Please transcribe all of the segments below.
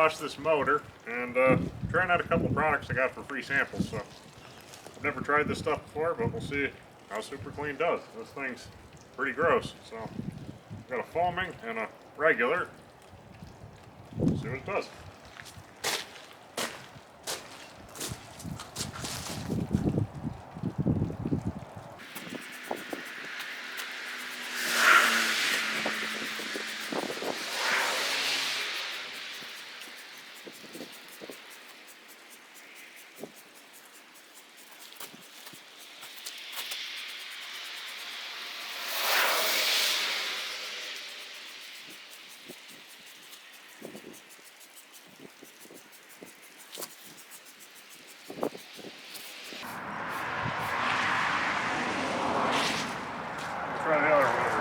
wash this motor and trying out a couple products I got for free samples. So I've never tried this stuff before, but we'll see how Super Clean does. This thing's pretty gross. So I've got a foaming and a regular. See what it does. Try the other one.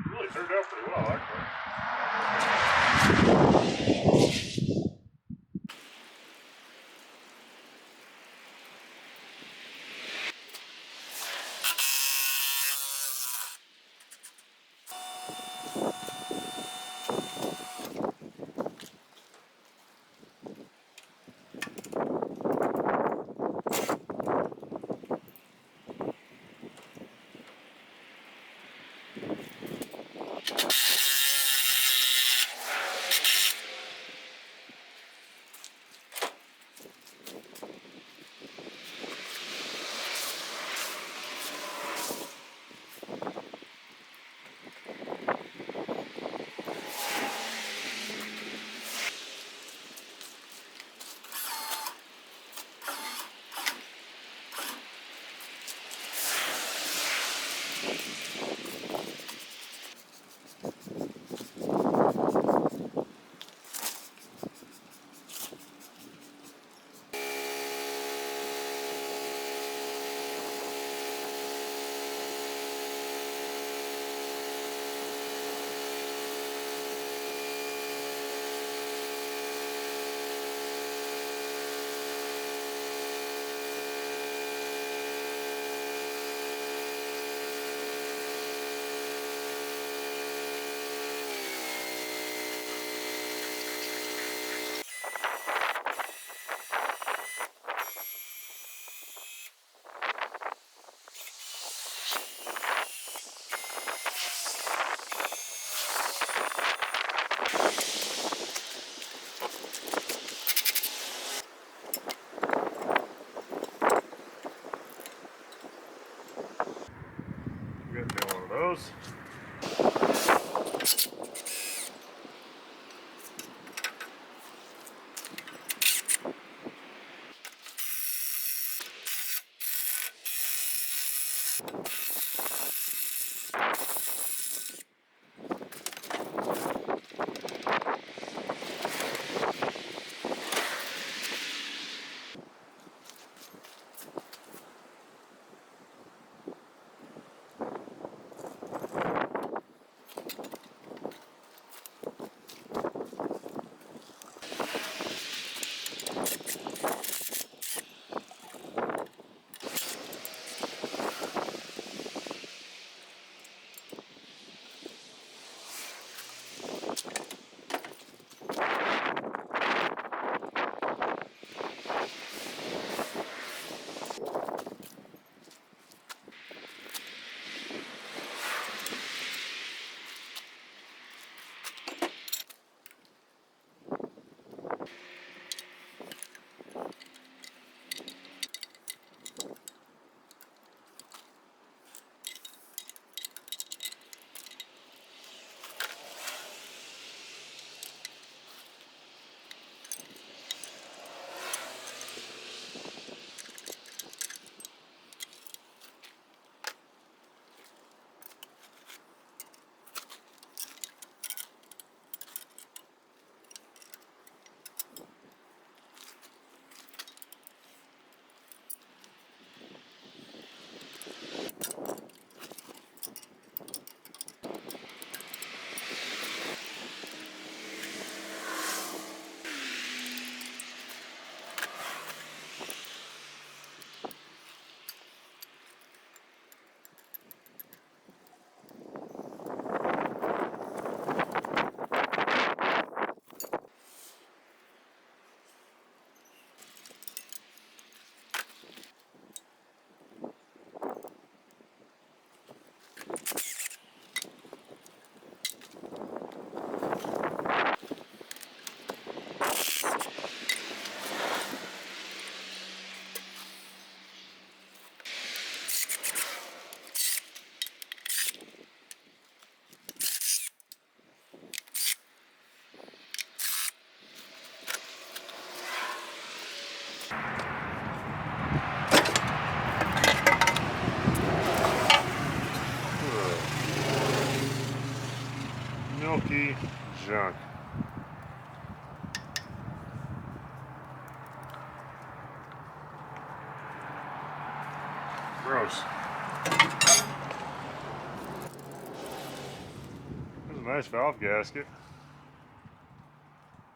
Really turned out pretty well, actually. Junky junk. Gross. There's a nice valve gasket.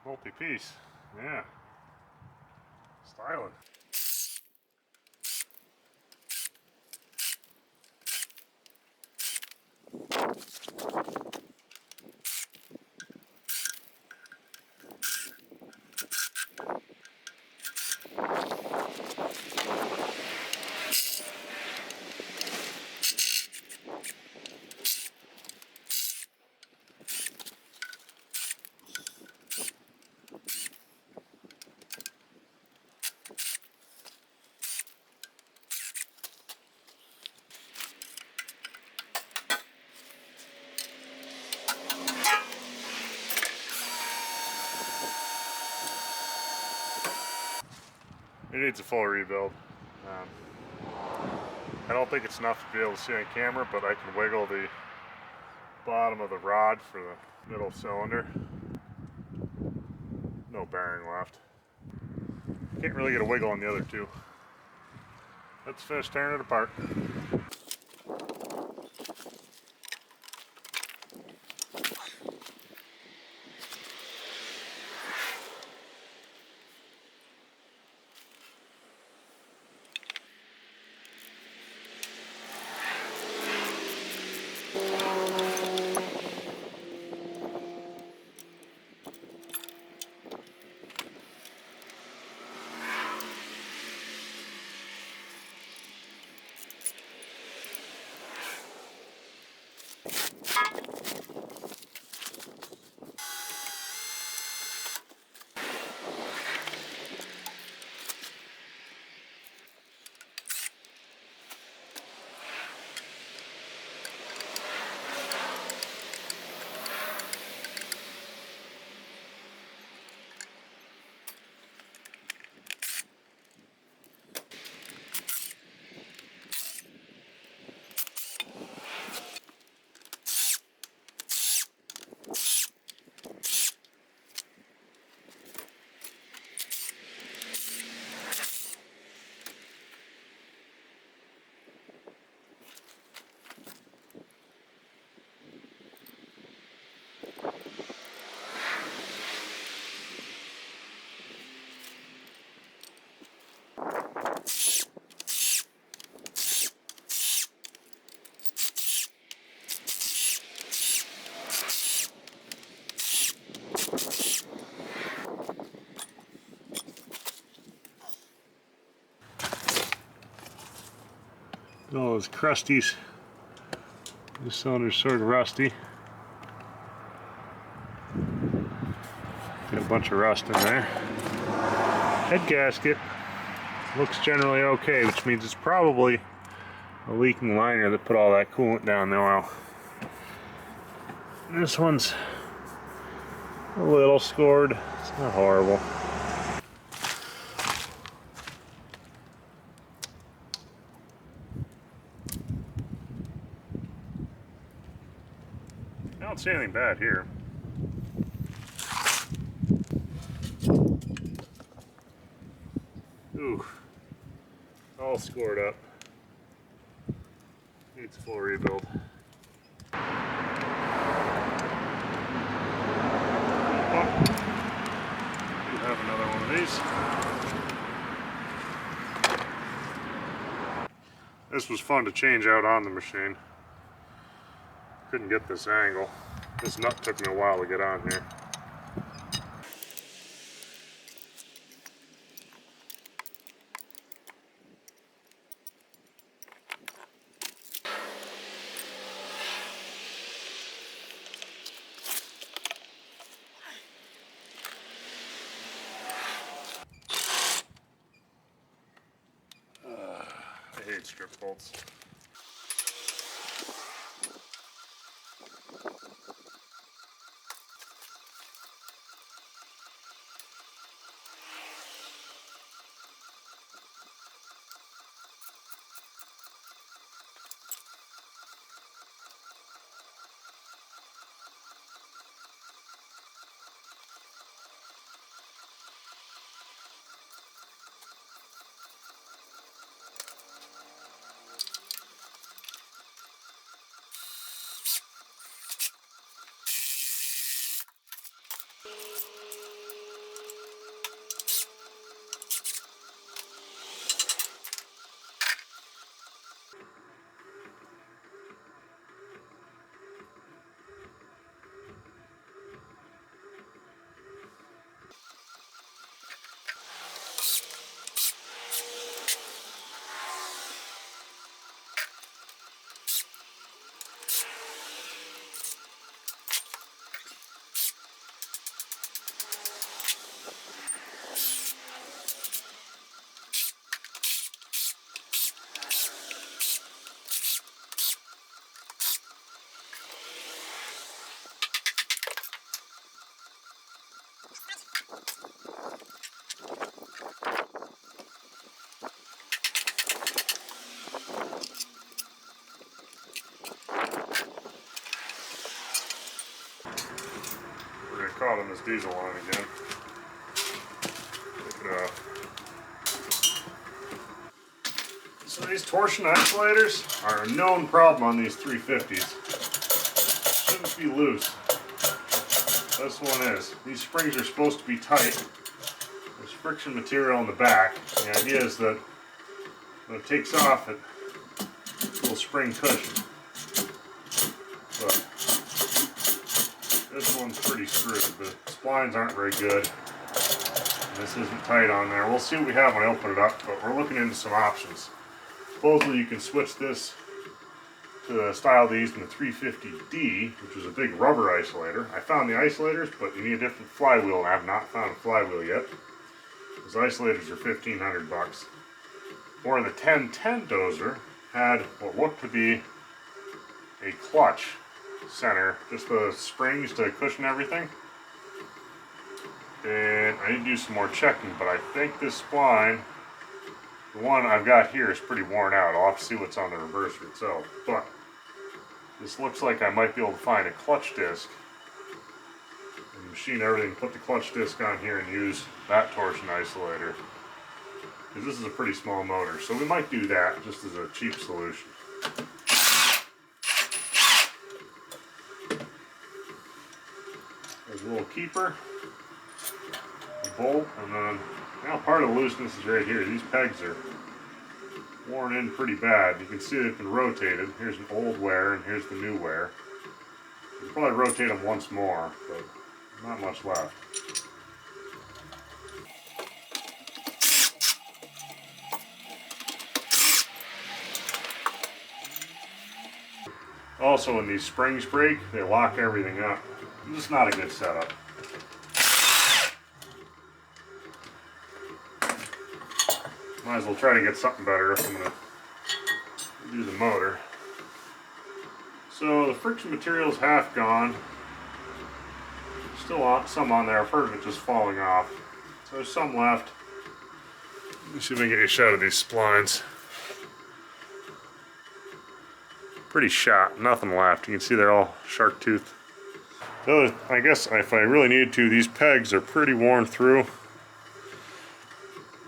Multi-piece. Yeah. Styling. It needs a full rebuild. I don't think it's enough to be able to see on camera, but I can wiggle the bottom of the rod for the middle cylinder. No bearing left. Can't really get a wiggle on the other two. Let's finish tearing it apart. All those crusties. This cylinder's sort of rusty. Got a bunch of rust in there. Head gasket looks generally okay, which means it's probably a leaking liner that put all that coolant down the oil. This one's a little scored. It's not horrible. I don't see anything bad here. Ooh, all scored up. Needs a full rebuild. Oh, do have another one of these. This was fun to change out on the machine. Couldn't get this angle. This nut took me a while to get on here. I hate strip bolts. this diesel line again. Take it off. So these torsion isolators are a known problem on these 350s. Shouldn't be loose. This one is. These springs are supposed to be tight. There's friction material in the back. The idea is that when it takes off, it's a little spring cushion. But this one's pretty screwed. The splines aren't very good. And this isn't tight on there. We'll see what we have when I open it up, but we're looking into some options. Supposedly you can switch this to the style they used in the 350D, which was a big rubber isolator. I found the isolators, but you need a different flywheel, and I have not found a flywheel yet. Those isolators are $1,500. Or the 1010 dozer had what looked to be a clutch center, just the springs to cushion everything. And I need to do some more checking, but I think this spline, the one I've got here, is pretty worn out. I'll have to see what's on the reverser itself. But this looks like I might be able to find a clutch disc and machine everything, put the clutch disc on here and use that torsion isolator. Because this is a pretty small motor, so we might do that just as a cheap solution. There's a little keeper, a bolt, and then now part of the looseness is right here. These pegs are worn in pretty bad. You can see they've been rotated. Here's an old wear and here's the new wear. You can probably rotate them once more, but not much left. Also, when these springs break, they lock everything up. This is not a good setup. Might as well try to get something better if I'm going to do the motor. So the friction material is half gone. Still some on there. I've heard of it just falling off. So there's some left. Let me see if I can get a shot of these splines. Pretty shot. Nothing left. You can see they're all shark tooth. I guess if I really needed to, these pegs are pretty worn through.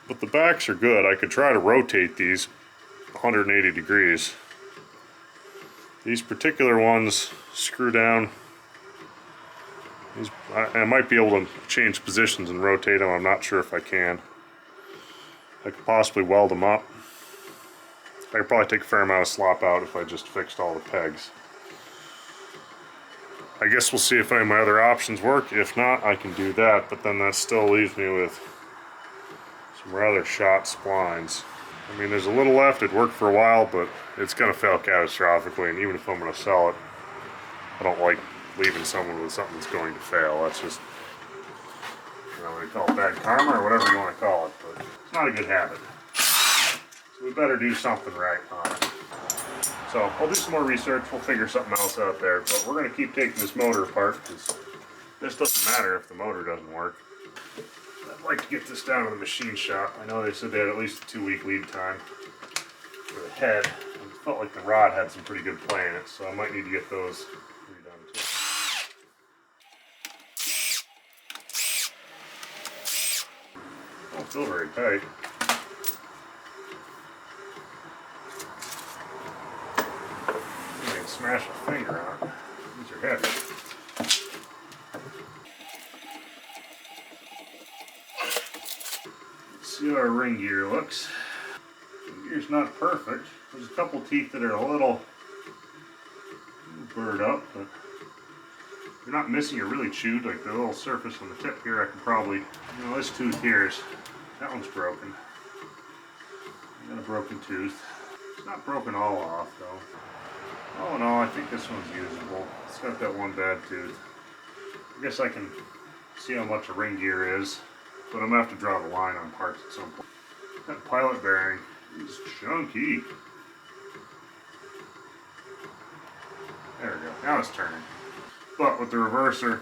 But the backs are good. I could try to rotate these 180 degrees. These particular ones screw down. I might be able to change positions and rotate them. I'm not sure if I can. I could possibly weld them up. I could probably take a fair amount of slop out if I just fixed all the pegs. I guess we'll see if any of my other options work. If not, I can do that, but then that still leaves me with some rather shot splines. I mean, there's a little left. It worked for a while, but it's going to fail catastrophically, and even if I'm going to sell it, I don't like leaving someone with something that's going to fail. That's just, you know, what you call it, bad karma or whatever you want to call it, but it's not a good habit. So we better do something right on it. So I'll do some more research. We'll figure something else out there, but we're going to keep taking this motor apart because this doesn't matter if the motor doesn't work. I'd like to get this down to the machine shop. I know they said they had at least a 2-week lead time for the head. It felt like the rod had some pretty good play in it, so I might need to get those redone too. Don't feel very tight. You can smash a finger on it. These are heavy. See how our ring gear looks. The gear's not perfect. There's a couple teeth that are a little burred up, but they're not missing or really chewed. Like the little surface on the tip here, I can probably, you know, this tooth here that one's broken. I got a broken tooth. It's not broken all off though. Oh no, I think this one's usable. It's got that one bad tooth. I guess I can see how much a ring gear is, but I'm going to have to draw the line on parts at some point. That pilot bearing is chunky. There we go. Now it's turning. But with the reverser,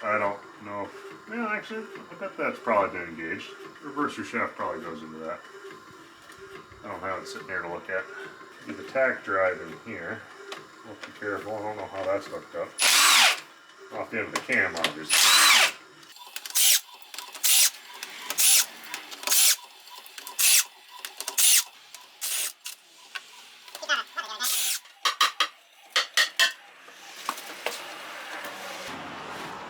I don't know. Yeah, actually, I bet that's probably been engaged. The reverser shaft probably goes into that. I don't have it sitting here to look at. Get the tack drive in here. We'll be careful. I don't know how that's hooked up. off the end of the cam, obviously.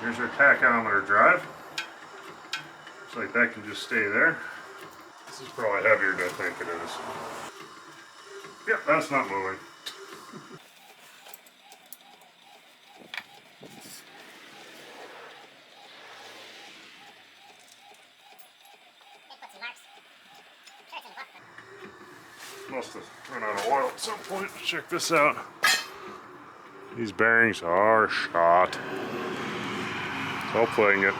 Here's our tachometer drive. Looks like that can just stay there. This is probably heavier than I think it is. Yep, that's not moving. Must have run out of oil at some point. Check this out. These bearings are shot. So hopefully I can get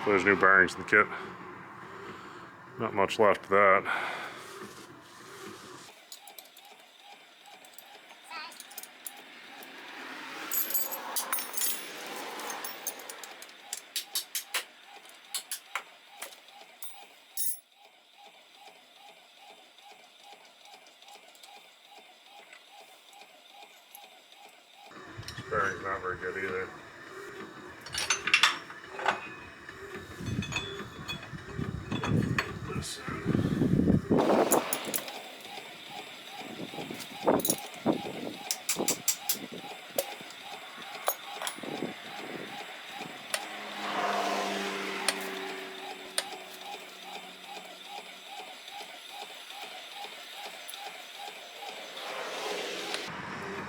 those new bearings in the kit. Not much left of that. This bearing's not very good either. This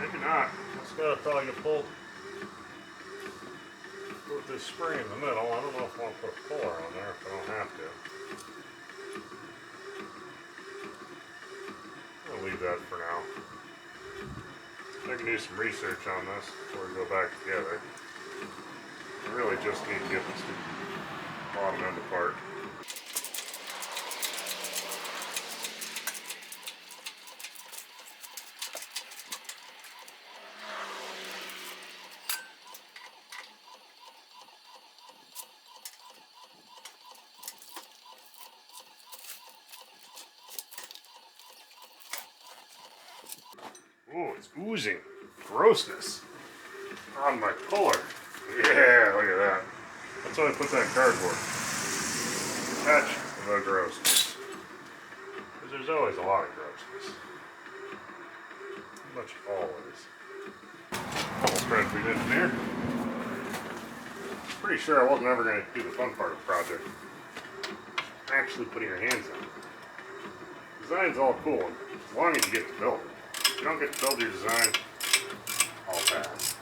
maybe not. It's got probably to pull with this spring in the middle. I don't know if I want to put a puller on there if I don't have to. I'll leave that for now. I can do some research on this before we go back together. I really just need to get this bottom end apart. Ooh, it's oozing grossness on my puller. Yeah, look at that. That's why I put that cardboard. Catch the grossness. Because there's always a lot of grossness. Pretty much always. Almost ready to be an engineer. Pretty sure I wasn't ever going to do the fun part of the project. Actually putting your hands on it. Design's all cool as long as you get to build it. If you don't get to build your design, I'll pass.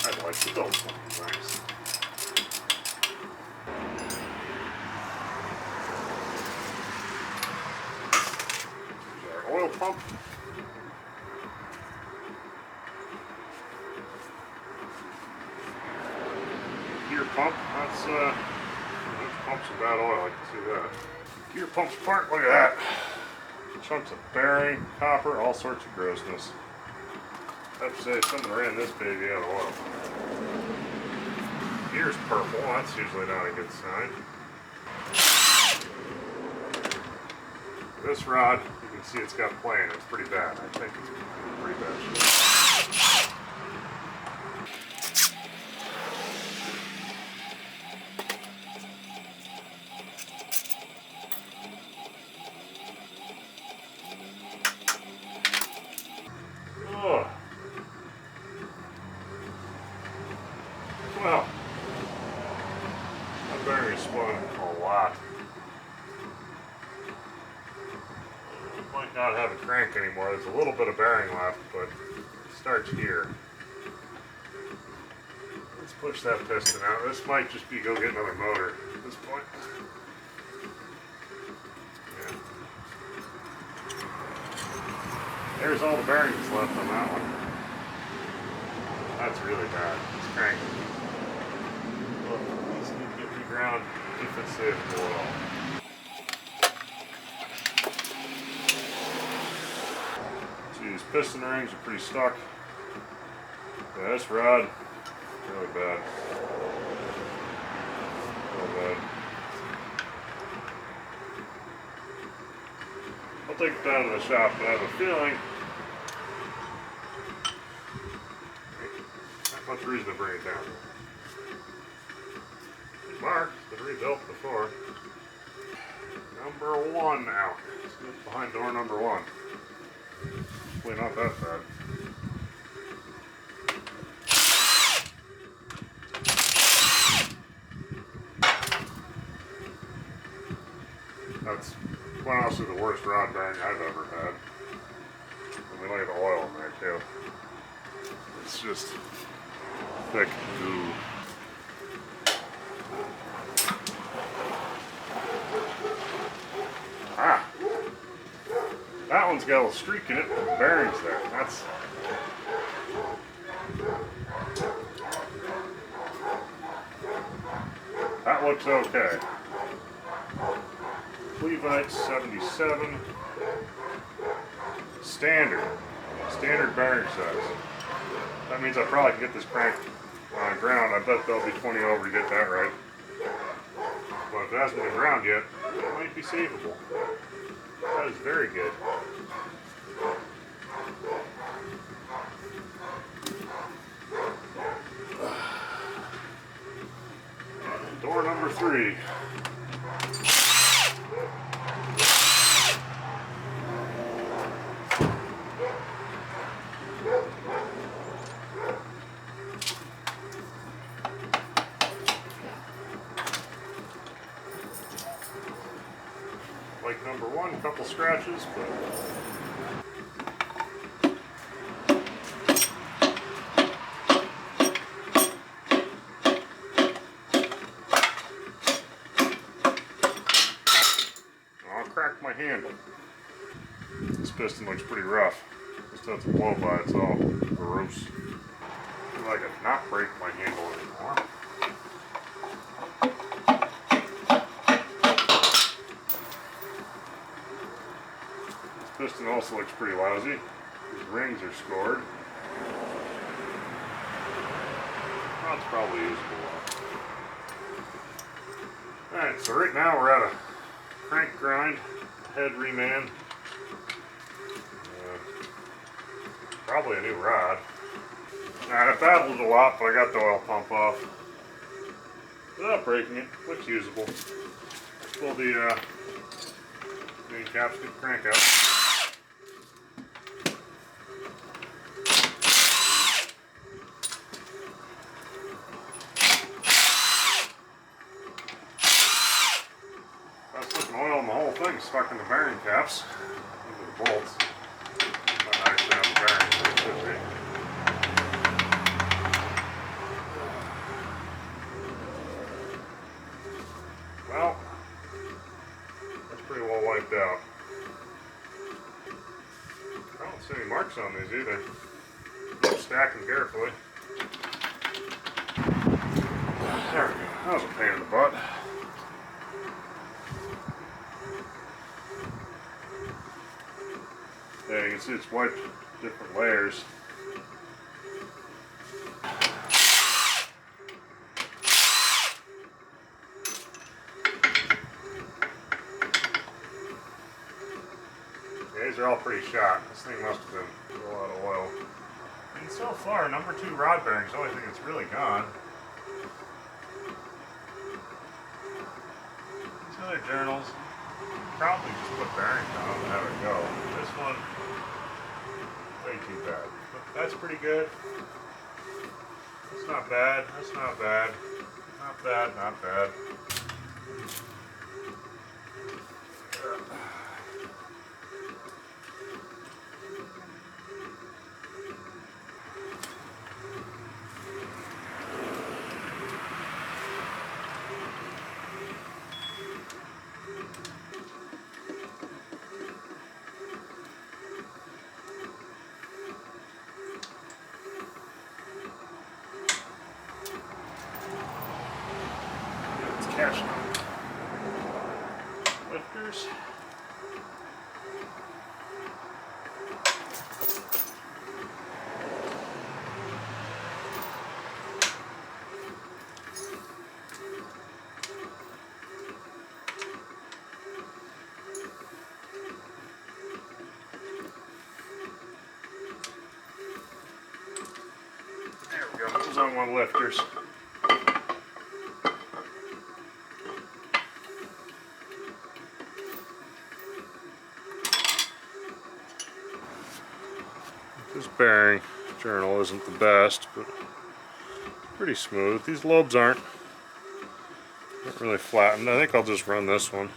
I'd like to build some designs. There's our oil pump. Gear pump, that pumps some bad oil, I can see that. Gear pump's apart, look at that. Chunks of bearing, copper, all sorts of grossness. I have to say, someone ran this baby out of oil. Gear's purple, that's usually not a good sign. This rod, you can see it's got play in it. It's pretty bad. I think it's pretty bad shape. Well, that bearing is spun a lot. Might not have a crank anymore. There's a little bit of bearing left, but it starts here. Let's push that piston out. This might just be go get another motor at this point. Yeah. There's all the bearings left on that one. That's really bad. It's cranky. Well, these need to get reground if it's savable at all. See, these piston rings are pretty stuck. Yeah, this rod, really bad. Real bad. I'll take it down to the shop, but I have a feeling not much reason to bring it down. Marked, been rebuilt before. Number 1 out. Let's get behind door number 1. Hopefully not that bad. That's quite honestly the worst rod bearing I've ever had. And we look at the oil in there too. It's just thick goo. Ah! That one's got a little streak in it, but the bearing's there. That looks okay. Levite 77. Standard bearing size. That means I probably can get this crank on ground. I bet they'll be 20 over to get that right. But if it hasn't been ground yet, it might be savable. That is very good. And door number 3. Like number 1, a couple scratches, but I'll crack my handle. This piston looks pretty rough. Just has a blow by, it's all gross. I feel like I could not break my handle anymore. This piston also looks pretty lousy. These rings are scored. That's probably usable. Alright, so right now we're at a crank grind, head reman. Probably a new rod. I battled a lot, but I got the oil pump off without breaking it. Looks usable. Pull the main caps, get the crank out. That's putting oil in the whole thing, stuck in the bearing caps. Into the bolts. Not actually on the bearing, but it should be. Well, that's pretty well wiped out. I don't see any marks on these either. I'm stacking carefully. There we go. That was a pain in the butt. Yeah, you can see it's wiped different layers. These are all pretty shot. This thing must have been a lot of oil. And so far, number 2 rod bearing is the only thing that's really gone. These other journals, probably just put bearings on and have it go. This one, way too bad. But that's pretty good. That's not bad. That's not bad. Not bad, not bad. Cash lifters. There we go. Those on on lifters. This bearing journal isn't the best, but pretty smooth. These lobes aren't really flattened. I think I'll just run this one.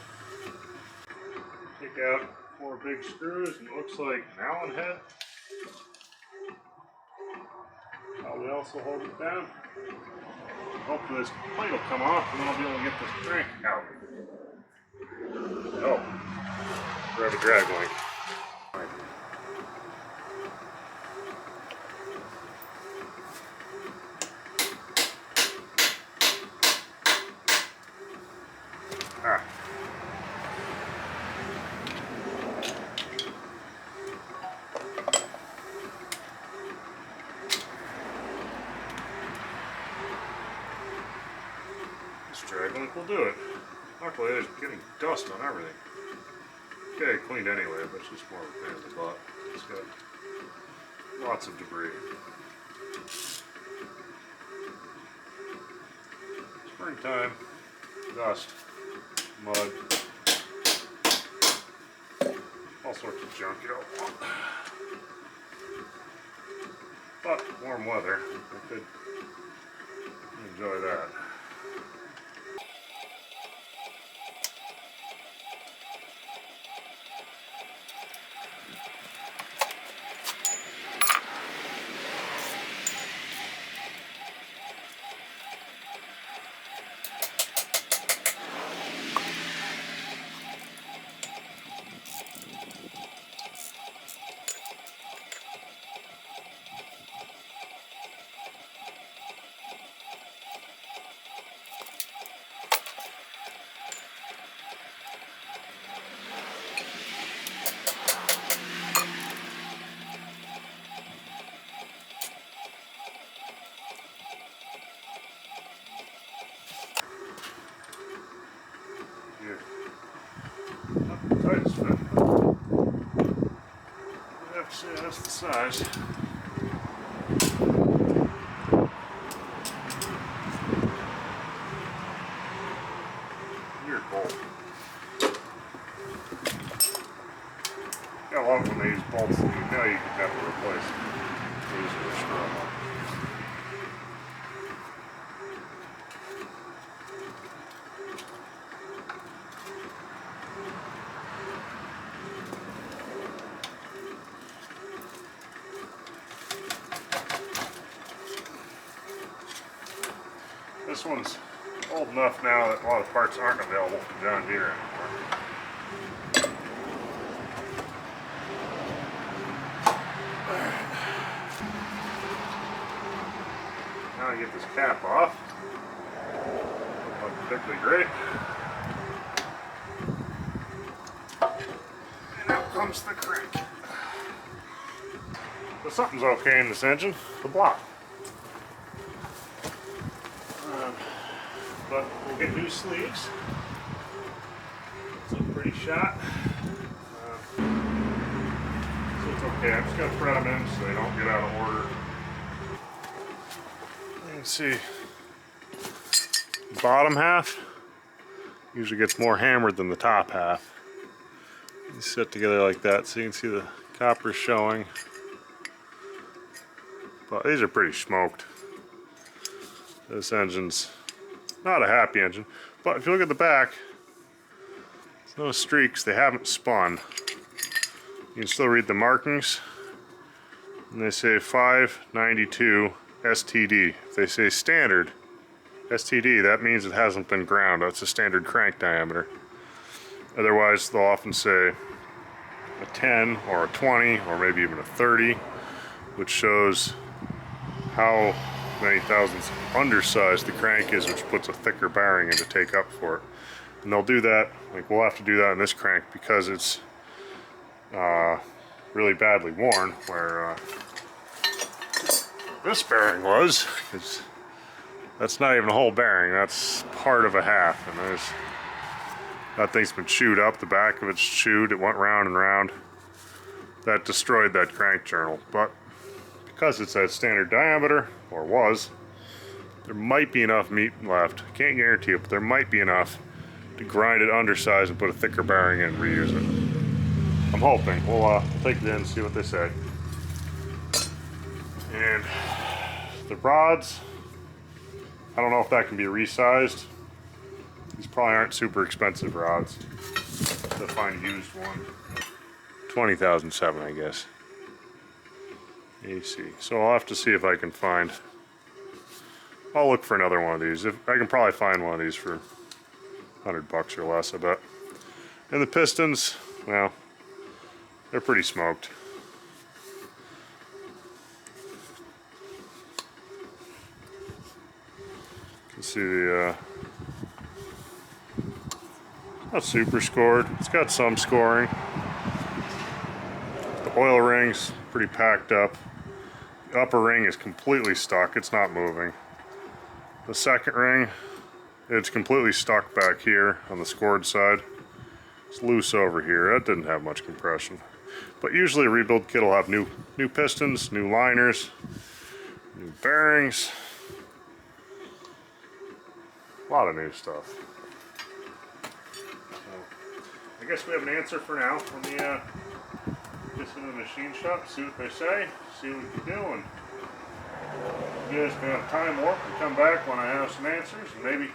Take out 4 big screws, and it looks like an Allen head. Probably also hold it down. Hopefully this plate will come off, and then I'll be able to get this crank out. Oh, grab a drag link. Drag link will do it. Luckily, it's getting dust on everything. Okay, cleaned anyway, but it's just more of a pain in the butt. It's got lots of debris. Springtime, dust, mud, all sorts of junk you don't want. But warm weather, I could enjoy that. Not the tightest fit. I have to say that's the size. Weird bolt. Yeah, a lot of when they use bolts, you know you can never replace them. They usually screw them up. This one's old enough now that a lot of parts aren't available from John Deere anymore. Now I get this cap off. Doesn't look particularly great. And out comes the crank. But something's okay in this engine, the block. But we'll get new sleeves. It's a pretty shot. So it's okay. I'm just going to thread them in so they don't get out of order. You can see the bottom half usually gets more hammered than the top half. You set together like that so you can see the copper showing. But these are pretty smoked. This engine's not a happy engine, but if you look at the back, there's no streaks, they haven't spun. You can still read the markings, and they say 592 STD. If they say standard STD, that means it hasn't been ground. That's a standard crank diameter. Otherwise, they'll often say a 10 or a 20 or maybe even a 30, which shows how many thousandths undersized the crank is, which puts a thicker bearing in to take up for it. And they'll do that, like we'll have to do that in this crank because it's really badly worn, where this bearing was, because that's not even a whole bearing, that's part of a half, and that thing's been chewed up, the back of it's chewed, it went round and round. That destroyed that crank journal, but because it's at standard diameter, or was, there might be enough meat left. Can't guarantee it, but there might be enough to grind it undersized and put a thicker bearing in and reuse it. I'm hoping. We'll take it in and see what they say. And the rods, I don't know if that can be resized. These probably aren't super expensive rods. To find a used one. 20,007, I guess. AC. So I'll have to see if I can find. I'll look for another one of these. If I can probably find one of these for $100 or less, I bet. And the pistons, well, they're pretty smoked. You can see the not super scored. It's got some scoring. The oil ring's pretty packed up. The upper ring is completely stuck. It's not moving. The second ring, it's completely stuck back here on the scored side. It's loose over here. That didn't have much compression. But usually a rebuild kit will have new pistons, new liners, new bearings. A lot of new stuff. I guess we have an answer for now. Let me get into the machine shop, see what they say, see what we can do, and you guys can have time warp and come back when I have some answers, and maybe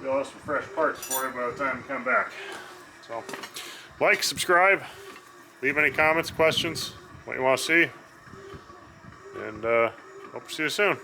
I'll have some fresh parts for you by the time you come back. So, like, subscribe, leave any comments, questions, what you want to see, and hope to see you soon.